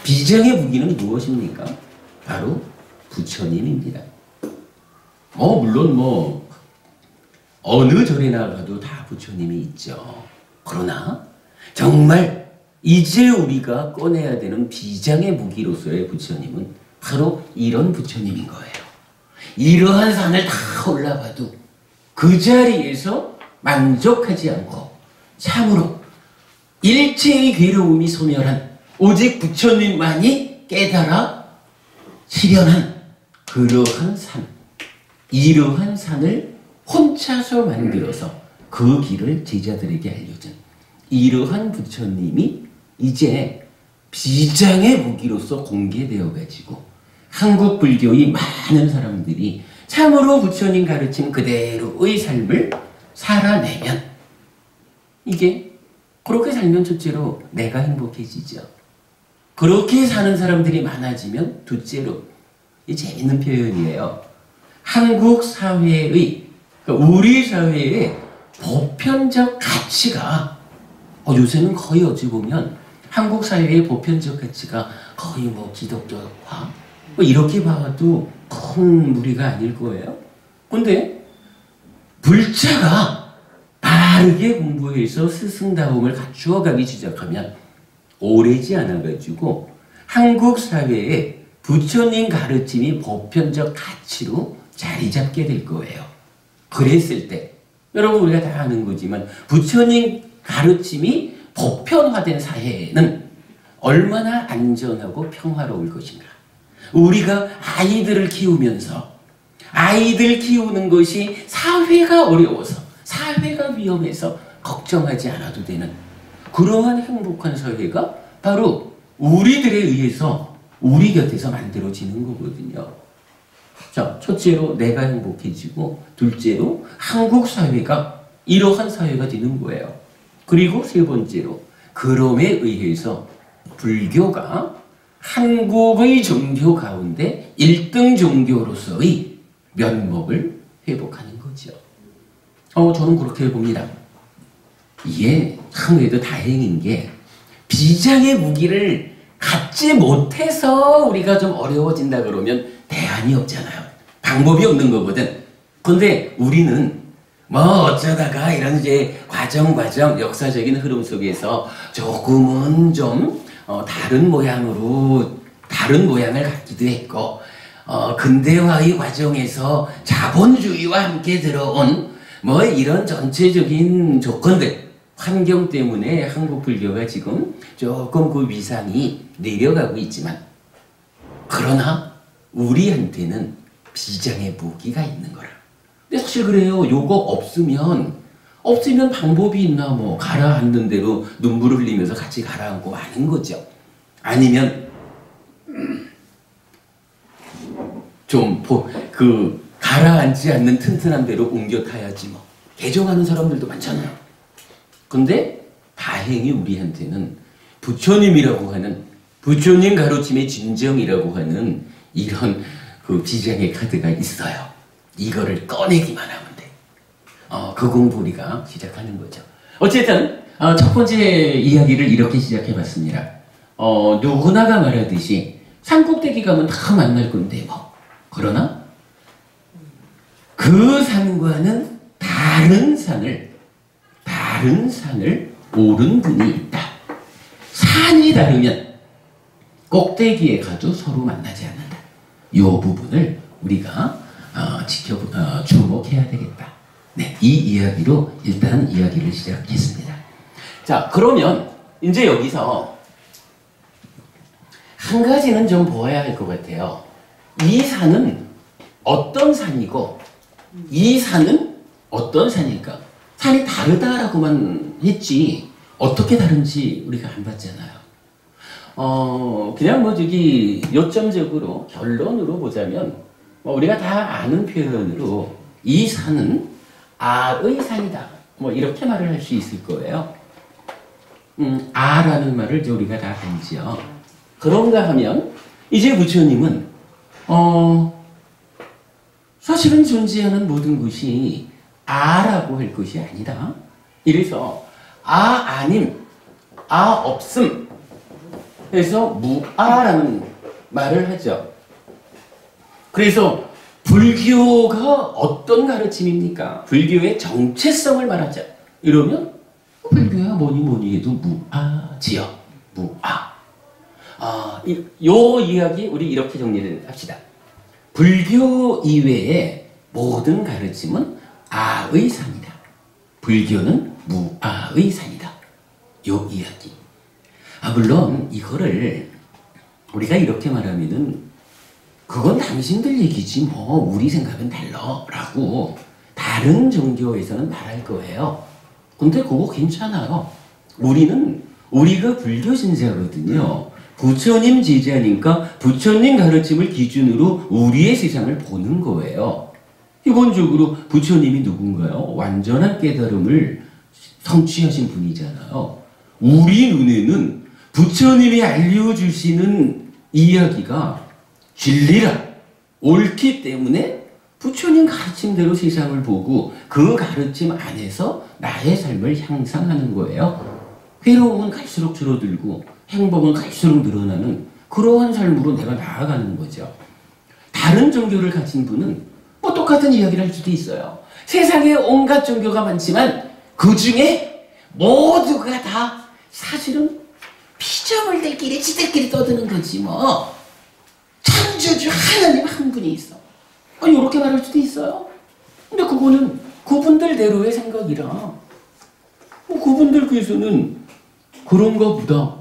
비장의 무기는 무엇입니까? 바로 부처님입니다. 물론 뭐 어느 절에나 가도 다 부처님이 있죠. 그러나 정말 이제 우리가 꺼내야 되는 비장의 무기로서의 부처님은 바로 이런 부처님인 거예요. 이러한 산을 다 올라가도 그 자리에서 만족하지 않고 참으로 일체의 괴로움이 소멸한 오직 부처님만이 깨달아 실현한 그러한 산, 이러한 산을 혼자서 만들어서 그 길을 제자들에게 알려준 이러한 부처님이 이제 비장의 무기로서 공개되어 가지고 한국 불교의 많은 사람들이 참으로 부처님 가르침 그대로의 삶을 살아내면, 이게 그렇게 살면 첫째로 내가 행복해지죠. 그렇게 사는 사람들이 많아지면 둘째로, 이 재밌는 표현이에요. 한국 사회의, 그러니까 우리 사회의 보편적 가치가 요새는 거의 어찌 보면 한국 사회의 보편적 가치가 거의 뭐 기독교화 이렇게 봐도 큰 무리가 아닐 거예요. 근데 불자가 바르게 공부해서 스승다움을 갖추어가기 시작하면 오래지 않아가지고 한국 사회에 부처님 가르침이 보편적 가치로 자리 잡게 될 거예요. 그랬을 때 여러분 우리가 다 아는 거지만 부처님 가르침이 보편화된 사회에는 얼마나 안전하고 평화로울 것인가. 우리가 아이들을 키우면서 아이들 키우는 것이 사회가 어려워서 사회가 위험해서 걱정하지 않아도 되는 그러한 행복한 사회가 바로 우리들에 의해서 우리 곁에서 만들어지는 거거든요. 자, 첫째로 내가 행복해지고 둘째로 한국 사회가 이러한 사회가 되는 거예요. 그리고 세 번째로 그럼에 의해서 불교가 한국의 종교 가운데 1등 종교로서의 면목을 회복하는 거죠. 저는 그렇게 봅니다. 이게 아무래도 다행인 게 비장의 무기를 갖지 못해서 우리가 좀 어려워진다 그러면 대안이 없잖아요. 방법이 없는 거거든. 근데 우리는 뭐 어쩌다가 이런 이제 과정 역사적인 흐름 속에서 조금은 좀 다른 모양을 갖기도 했고 근대화의 과정에서 자본주의와 함께 들어온 뭐 이런 전체적인 조건들 환경 때문에 한국 불교가 지금 조금 그 위상이 내려가고 있지만, 그러나 우리한테는 비장의 무기가 있는 거라. 근데 사실 그래요. 요거 없으면 방법이 있나. 뭐 가라앉는 대로 눈물을 흘리면서 같이 가라앉고 마는 거죠. 아니면 좀 가라앉지 않는 튼튼한 대로 옮겨 타야지 뭐. 개종하는 사람들도 많잖아요. 근데 다행히 우리한테는 부처님이라고 하는, 부처님 가르침의 진정이라고 하는 이런 그 비장의 카드가 있어요. 이거를 꺼내기만 하면 돼. 그 공부 우리가 시작하는 거죠. 어쨌든 첫 번째 이야기를 이렇게 시작해봤습니다. 누구나가 말하듯이 산꼭대기 가면 다 만날 건데 뭐. 그러나 그 산과는 다른 산을 오른 분이 있다. 산이 다르면 꼭대기에 가도 서로 만나지 않는다. 이 부분을 우리가 주목해야 되겠다. 네, 이 이야기로 일단 이야기를 시작했습니다. 자, 그러면 이제 여기서 한 가지는 좀 보아야 할 것 같아요. 이 산은 어떤 산이고 이 산은 어떤 산일까? 산이 다르다라고만 했지 어떻게 다른지 우리가 안 봤잖아요. 그냥 뭐 저기 요점적으로 결론으로 보자면 뭐 우리가 다 아는 표현으로 이 산은 아의 산이다. 뭐 이렇게 말을 할 수 있을 거예요. 아라는 말을 이제 우리가 다 알지요. 그런가 하면 이제 부처님은 사실은 존재하는 모든 것이 아라고 할 것이 아니다. 이래서 아 아님, 아 없음. 그래서 무아라는 말을 하죠. 그래서 불교가 어떤 가르침입니까? 불교의 정체성을 말하자. 이러면 불교야 뭐니 해도 무아지요. 무아. 요 이야기 우리 이렇게 정리를 합시다. 불교 이외의 모든 가르침은 아의 산이다. 불교는 무아의 산이다. 요 이야기. 물론 이거를 우리가 이렇게 말하면은 그건 당신들 얘기지 뭐 우리 생각은 달라 라고 다른 종교에서는 말할 거예요. 근데 그거 괜찮아요. 우리가 불교 신자거든요. 부처님 제자니까 부처님 가르침을 기준으로 우리의 세상을 보는 거예요. 기본적으로 부처님이 누군가요? 완전한 깨달음을 성취하신 분이잖아요. 우리 눈에는 부처님이 알려주시는 이야기가 진리라 옳기 때문에 부처님 가르침대로 세상을 보고 그 가르침 안에서 나의 삶을 향상하는 거예요. 괴로움은 갈수록 줄어들고 행복은 갈수록 늘어나는 그러한 삶으로 내가 나아가는 거죠. 다른 종교를 가진 분은 뭐 똑같은 이야기를 할 수도 있어요. 세상에 온갖 종교가 많지만 그 중에 모두가 다 사실은 피조물들끼리 지들끼리 떠드는 거지 뭐. 창조주 하나님 한 분이 있어. 이렇게 말할 수도 있어요. 근데 그거는 그분들대로의 생각이라 그분들께서는 그런가 보다.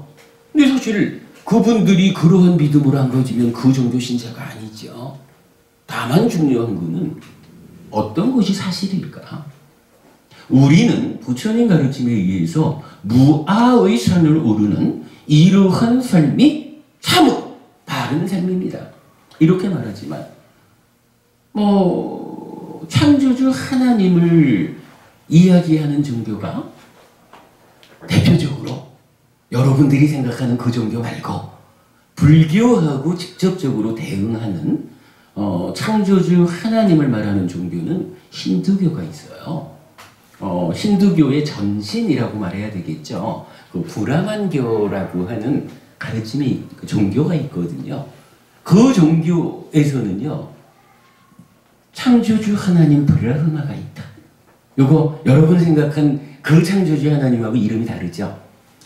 근데 사실 그분들이 그러한 믿음을 안 가지면 그 종교 신자가 아니죠. 다만 중요한 거는 어떤 것이 사실일까? 우리는 부처님 가르침에 의해서 무아의 산을 오르는 이러한 삶이 참으로 바른 삶입니다. 이렇게 말하지만 창조주 하나님을 이야기하는 종교가 대표적으로 여러분들이 생각하는 그 종교 말고 불교하고 직접적으로 대응하는 창조주 하나님을 말하는 종교는 힌두교가 있어요. 힌두교의 전신이라고 말해야 되겠죠. 그 브라만교라고 하는 가르침이 종교가 있거든요. 그 종교에서는요, 창조주 하나님 브라흐마가 있다. 요거 여러분 생각한 그 창조주 하나님하고 이름이 다르죠.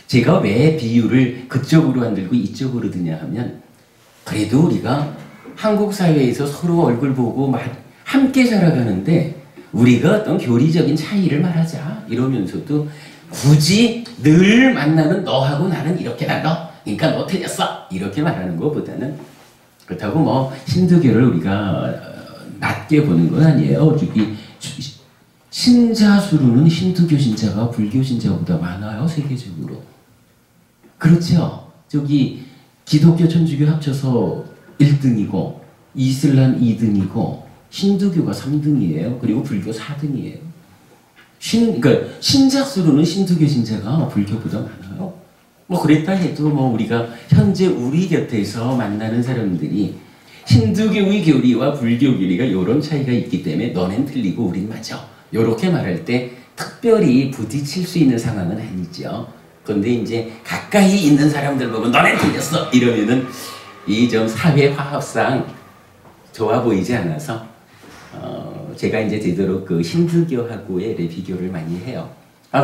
제가 왜 비유를 그쪽으로 안 들고 이쪽으로 드냐 하면 그래도 우리가 한국 사회에서 서로 얼굴 보고 함께 살아가는데 우리가 어떤 교리적인 차이를 말하자 이러면서도 굳이 늘 만나는 너하고 나는 이렇게 달라. 그러니까 너 틀렸어. 이렇게 말하는 것보다는 그렇다고 뭐 힌두교를 우리가 낮게 보는 건 아니에요. 신자 수로는 힌두교 신자가 불교 신자보다 많아요. 세계적으로. 그렇죠. 기독교 천주교 합쳐서 1등이고 이슬람 2등이고 힌두교가 3등이에요. 그리고 불교 4등이에요. 그러니까 신자 수로는 힌두교 신자가 불교보다 많아요. 뭐 그랬다 해도 뭐 우리가 현재 우리 곁에서 만나는 사람들이 힌두교의 교리와 불교 교리가 이런 차이가 있기 때문에 너넨 틀리고 우린 맞아. 이렇게 말할 때 특별히 부딪힐 수 있는 상황은 아니죠. 그런데 이제 가까이 있는 사람들 보고 너넨 틀렸어 이러면은 이 좀 사회 화합상 좋아 보이지 않아서 제가 이제 되도록 그 힌두교하고의 비교를 많이 해요.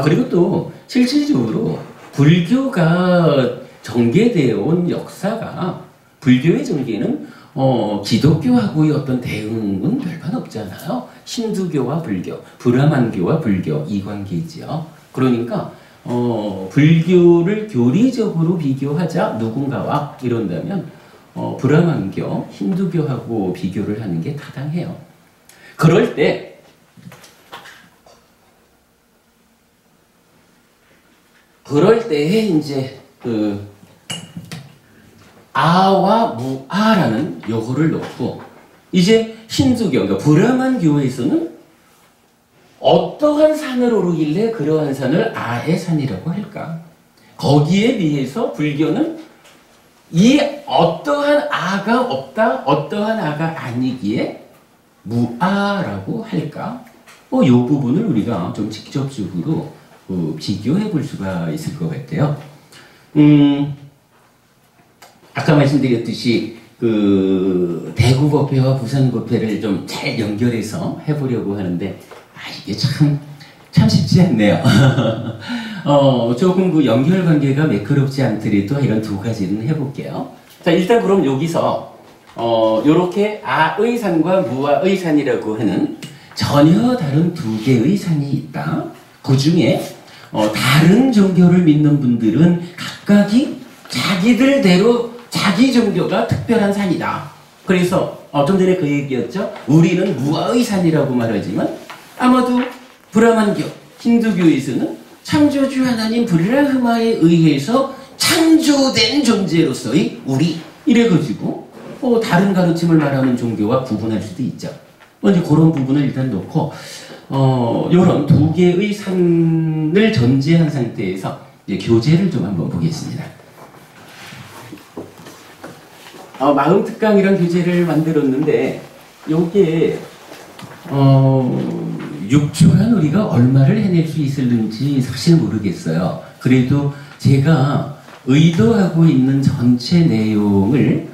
그리고 또 실질적으로 불교가 전개되어 온 역사가 불교의 전개는 기독교하고의 어떤 대응은 별반 없잖아요. 힌두교와 불교, 브라만교와 불교 이 관계지요. 그러니까 불교를 교리적으로 비교하자 누군가와 이런다면 브라만교, 힌두교하고 비교를 하는 게 타당해요. 그럴 때 그럴 때에 이제 그 아와 무아라는 요거를 놓고 이제 힌두교, 그러니까 브라만 교에서는 어떠한 산을 오르길래 그러한 산을 아의 산이라고 할까? 거기에 비해서 불교는 이 어떠한 아가 없다, 어떠한 아가 아니기에 무아라고 할까? 이 부분을 우리가 좀 직접적으로 비교해 볼 수가 있을 것 같아요. 아까 말씀드렸듯이 그 대구법회와 부산법회를 좀 잘 연결해서 해보려고 하는데 이게 참 쉽지 않네요. 조금 그 연결 관계가 매끄럽지 않더라도 이런 두 가지는 해볼게요. 자, 일단 그럼 여기서 요렇게 아의 산과 무아의 산이라고 하는 전혀 다른 두 개의 산이 있다. 그 중에 다른 종교를 믿는 분들은 각각이 자기들대로 자기 종교가 특별한 산이다. 그래서 좀 전에 그 얘기였죠. 우리는 무아의 산이라고 말하지만 아마도 브라만교, 힌두교에서는 창조주 하나님 브라흐마에 의해서 창조된 존재로서의 우리 이래가지고 다른 가르침을 말하는 종교와 구분할 수도 있죠. 이제 그런 부분을 일단 놓고 이런 두 개의 산을 전제한 상태에서 이제 교재를 좀 한번 보겠습니다. 마음특강이란 교재를 만들었는데 요게 6주간 우리가 얼마를 해낼 수 있을는지 사실 모르겠어요. 그래도 제가 의도하고 있는 전체 내용을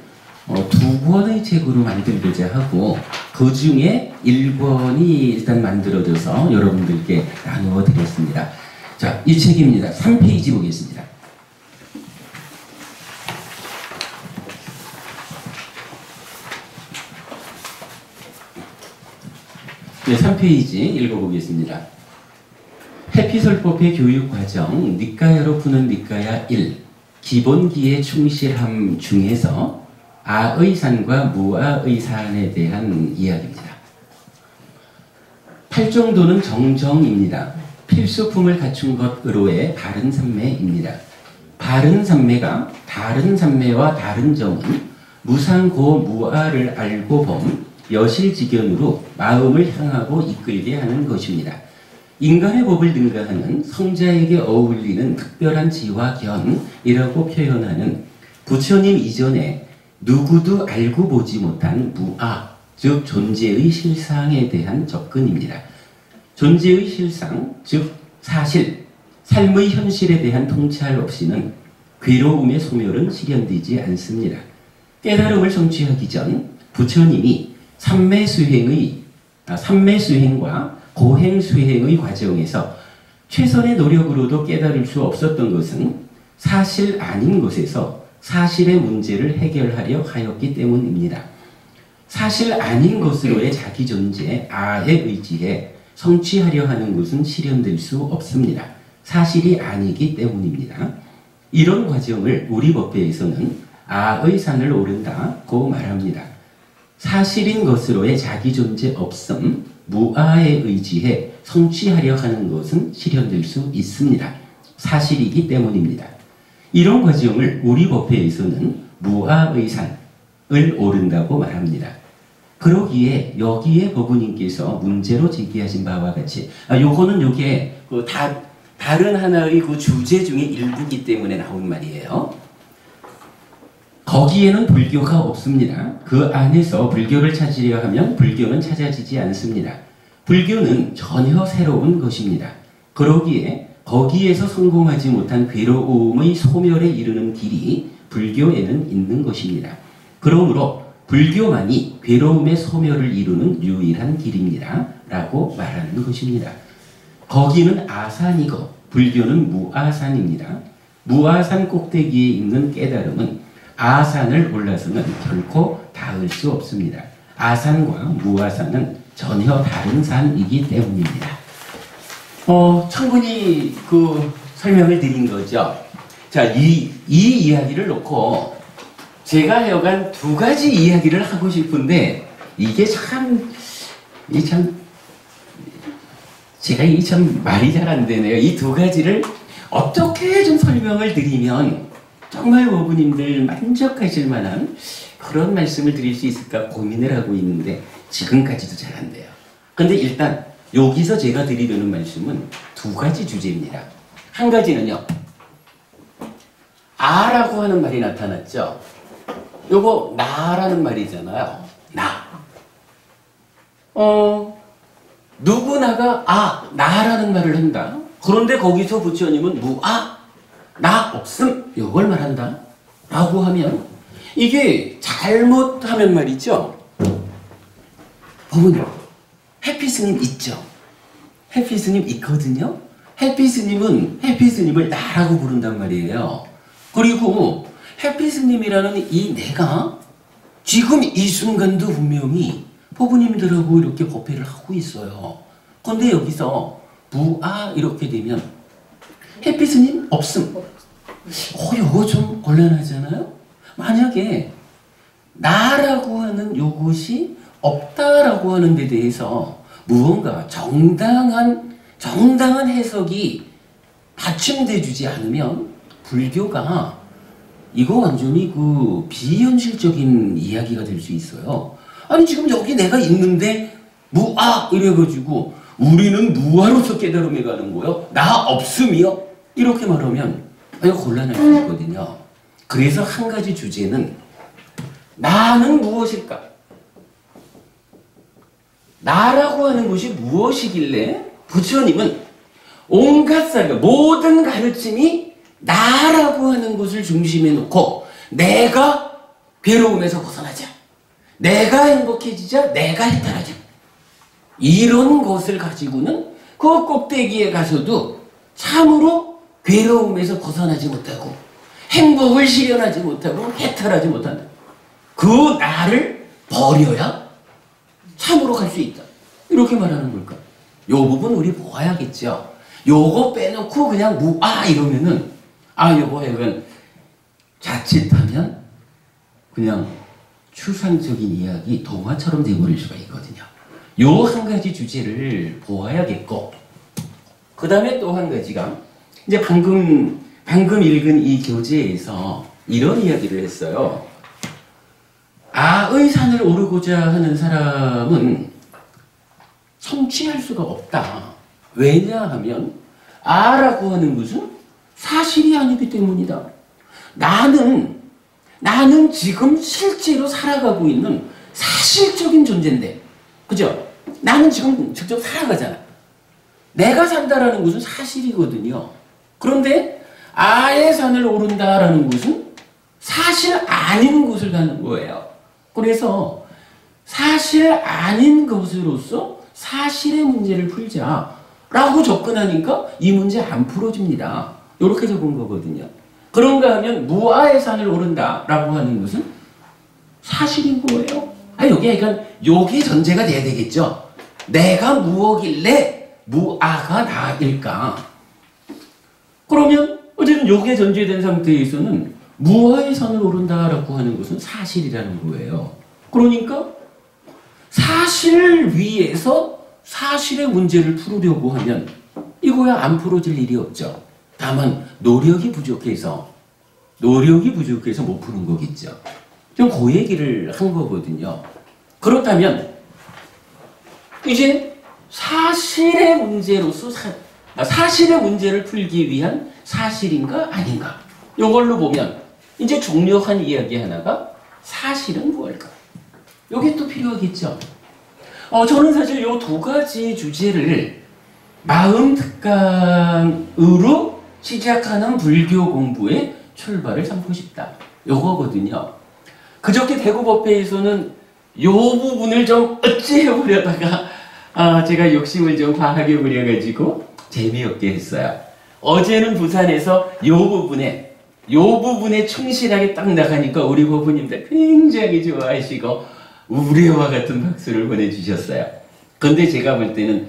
두 권의 책으로 만들고자 하고 그 중에 1권이 일단 만들어져서 여러분들께 나누어 드렸습니다. 자, 이 책입니다. 3페이지 보겠습니다. 네, 3페이지 읽어보겠습니다. 해피설법의 교육과정 니까야로 푸는 니까야 1 기본기에 충실함 중에서 아의 산과 무아의 산에 대한 이야기입니다. 팔정도는 정정입니다. 필수품을 갖춘 것으로의 바른 삼매입니다. 바른 삼매가 다른 삼매와 다른 점은 무상고 무아를 알고 범 여실지견으로 마음을 향하고 이끌게 하는 것입니다. 인간의 법을 능가하는 성자에게 어울리는 특별한 지와 견이라고 표현하는 부처님 이전에 누구도 알고 보지 못한 무아, 즉 존재의 실상에 대한 접근입니다. 존재의 실상, 즉 사실, 삶의 현실에 대한 통찰 없이는 괴로움의 소멸은 실현되지 않습니다. 깨달음을 성취하기 전 부처님이 삼매수행과 고행수행의 과정에서 최선의 노력으로도 깨달을 수 없었던 것은 사실 아닌 것에서 사실의 문제를 해결하려 하였기 때문입니다. 사실 아닌 것으로의 자기 존재, 아에 의지해 성취하려 하는 것은 실현될 수 없습니다. 사실이 아니기 때문입니다. 이런 과정을 우리 법회에서는 아의 산을 오른다고 말합니다. 사실인 것으로의 자기 존재 없음, 무아에 의지해 성취하려 하는 것은 실현될 수 있습니다. 사실이기 때문입니다. 이런 과정을 우리 법회에서는 무아의 산을 오른다고 말합니다. 그러기에 여기에 법부님께서 문제로 제기하신 바와 같이 요거는 요게 다른 하나의 그 주제 중에 일부이기 때문에 나온 말이에요. 거기에는 불교가 없습니다. 그 안에서 불교를 찾으려 하면 불교는 찾아지지 않습니다. 불교는 전혀 새로운 것입니다. 그러기에 거기에서 성공하지 못한 괴로움의 소멸에 이르는 길이 불교에는 있는 것입니다. 그러므로 불교만이 괴로움의 소멸을 이루는 유일한 길입니다. 라고 말하는 것입니다. 거기는 아산이고 불교는 무아산입니다. 무아산 꼭대기에 있는 깨달음은 아산을 올라서는 결코 닿을 수 없습니다. 아산과 무아산은 전혀 다른 산이기 때문입니다. 충분히 그 설명을 드린 거죠. 자, 이 이야기를 놓고 제가 하여간 두 가지 이야기를 하고 싶은데 이게 참 제가 이 참 말이 잘 안 되네요. 이 두 가지를 어떻게 좀 설명을 드리면 정말 어부님들 만족하실 만한 그런 말씀을 드릴 수 있을까 고민을 하고 있는데 지금까지도 잘 안 돼요. 근데 일단 여기서 제가 드리려는 말씀은 두 가지 주제입니다. 한 가지는요. 아라고 하는 말이 나타났죠. 요거 나라는 말이잖아요. 나. 누구나가 나라는 말을 한다. 그런데 거기서 부처님은 무아, 나 없음, 요걸 말한다. 라고 하면 이게 잘못하면 말이죠. 어머니, 해피스님 있죠? 해피스님 있거든요? 해피스님을 나라고 부른단 말이에요. 그리고 해피스님이라는 이 내가 지금 이 순간도 분명히 포부님들하고 이렇게 법회를 하고 있어요. 근데 여기서 무아 이렇게 되면 해피스님 없음. 요거 좀 곤란하잖아요? 만약에 나라고 하는 요것이 없다라고 하는 데 대해서 무언가 정당한 해석이 받침돼 주지 않으면 불교가 이거 완전히 그 비현실적인 이야기가 될 수 있어요. 아니 지금 여기 내가 있는데 무아 이래가지고 우리는 무아로서 깨달음에 가는 거요? 나 없음이요? 이렇게 말하면 이거 곤란할 수 있거든요. 그래서 한 가지 주제는 나는 무엇일까? 나라고 하는 것이 무엇이길래 부처님은 온갖 모든 가르침이 나라고 하는 것을 중심에 놓고 내가 괴로움에서 벗어나자, 내가 행복해지자, 내가 해탈하자, 이런 것을 가지고는 그 꼭대기에 가서도 참으로 괴로움에서 벗어나지 못하고 행복을 실현하지 못하고 해탈하지 못한다. 그 나를 버려야 참으로 갈 수 있다. 이렇게 말하는 걸까? 요 부분 우리 보아야겠죠. 요거 빼놓고 그냥 무아 이러면은 요거 약간 자칫하면 그냥 추상적인 이야기, 동화처럼 돼버릴 수가 있거든요. 요 한 가지 주제를 보아야겠고, 그 다음에 또 한 가지가 이제 방금 읽은 이 교재에서 이런 이야기를 했어요. 아의 산을 오르고자 하는 사람은 성취할 수가 없다. 왜냐하면 아라고 하는 것은 사실이 아니기 때문이다. 나는 지금 실제로 살아가고 있는 사실적인 존재인데, 그죠? 나는 지금 직접 살아가잖아. 내가 산다라는 것은 사실이거든요. 그런데 아의 산을 오른다라는 것은 사실 아닌 곳을 가는 거예요. 그래서 사실 아닌 것으로서 사실의 문제를 풀자라고 접근하니까 이 문제 안 풀어집니다. 이렇게 적은 거거든요. 그런가 하면 무아의 산을 오른다라고 하는 것은 사실인 거예요. 요게 전제가 돼야 되겠죠. 내가 무엇길래 무아가 나일까? 그러면 어쨌든 요게 전제된 상태에서는 무아의 산을 오른다라고 하는 것은 사실이라는 거예요. 그러니까 사실 위에서 사실의 문제를 풀으려고 하면 이거야 안 풀어질 일이 없죠. 다만 노력이 부족해서 못 푸는 거겠죠. 좀 그 얘기를 한 거거든요. 그렇다면 이제 사실의 문제로서 사실의 문제를 풀기 위한 사실인가 아닌가, 이걸로 보면 이제 중요한 이야기 하나가 사실은 무엇일까? 이게 또 필요하겠죠. 저는 사실 이 두 가지 주제를 마음 특강으로 시작하는 불교 공부의 출발을 삼고 싶다. 요거거든요. 그저께 대구법회에서는 요 부분을 좀 어찌해보려다가 제가 욕심을 좀 과하게 부려가지고 재미없게 했어요. 어제는 부산에서 요 부분에 충실하게 딱 나가니까 우리 법부님들 굉장히 좋아하시고 우레와 같은 박수를 보내주셨어요. 근데 제가 볼 때는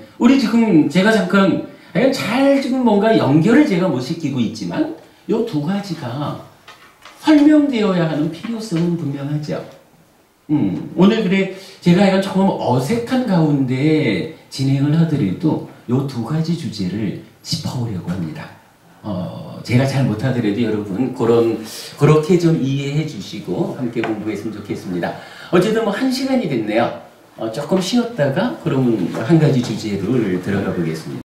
제가 잠깐 지금 뭔가 연결을 제가 못 시키고 있지만 요 두 가지가 설명되어야 하는 필요성은 분명하죠. 오늘 그래 제가 조금 어색한 가운데 진행을 하더라도 요 두 가지 주제를 짚어보려고 합니다. 제가 잘 못하더라도 여러분 그렇게 좀 이해해 주시고 함께 공부했으면 좋겠습니다. 어쨌든 뭐 1시간이 됐네요. 조금 쉬었다가 그러면 한 가지 주제를 들어가 보겠습니다.